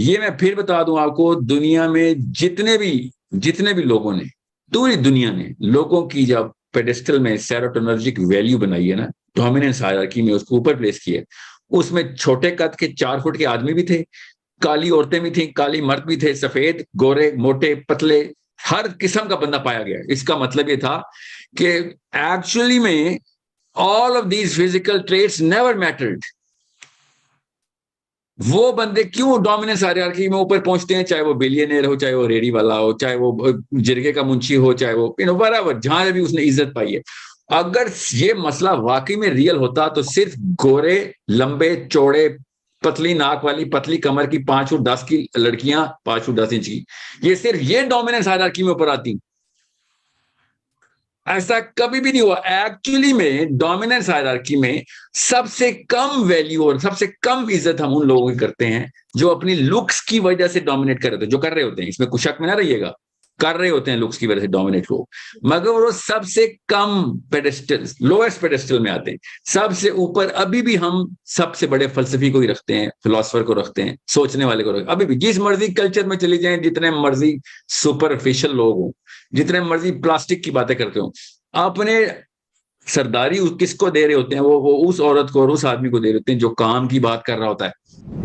ये मैं फिर बता दूं आपको, दुनिया में जितने भी लोगों ने, पूरी दुनिया ने लोगों की जब पेडेस्टल में सेरोटोनर्जिक वैल्यू बनाई है ना, डोमिनेंस हायरार्की में उसको ऊपर प्लेस किया, उसमें छोटे कद के 4 फुट के आदमी भी थे, काली औरतें भी थी, काली मर्द भी थे, सफेद, गोरे, मोटे, पतले, हर किस्म का बंदा पाया गया। इसका मतलब ये था कि एक्चुअली में all of these physical traits never mattered. वो बंदे क्यों डोमिनेंस हायरार्की में ऊपर पहुंचते हैं, चाहे वो बिलियनर हो, चाहे वो रेडी वाला हो, चाहे वो जिरगे का मुंशी हो, चाहे वो बराबर जहां भी उसने इज्जत पाई है। अगर ये मसला वाकई में रियल होता तो सिर्फ गोरे, लंबे चौड़े, पतली नाक वाली, पतली कमर की, 5 फुट 10 की लड़कियां, 5 फुट 10 इंच की, ये सिर्फ ये डोमिनेंस हायरार्की में ऊपर आती। ऐसा कभी भी नहीं हुआ। एक्चुअली में डोमिनेंस हायरार्की में सबसे कम वैल्यू और सबसे कम इज्जत हम उन लोगों की करते हैं जो अपनी लुक्स की वजह से डोमिनेट कर रहे होते हैं, जो कर रहे होते हैं, इसमें कुछ शक में ना रहिएगा, कर रहे होते हैं लुक्स की वजह से डोमिनेट को, मगर वो सबसे कम पेडेस्टल, लोएस्ट पेडेस्टल में आते हैं। सबसे ऊपर अभी भी हम सबसे बड़े फलसफी को ही रखते हैं, फिलोसफर को रखते हैं, सोचने वाले को रखते हैं। अभी भी जिस मर्जी कल्चर में चली जाए, जितने मर्जी सुपरफिशियल लोग हों, जितने मर्जी प्लास्टिक की बातें करते हो, अपने सरदारी किसको दे रहे होते हैं, वो उस औरत को और उस आदमी को दे रहे होते हैं जो काम की बात कर रहा होता है।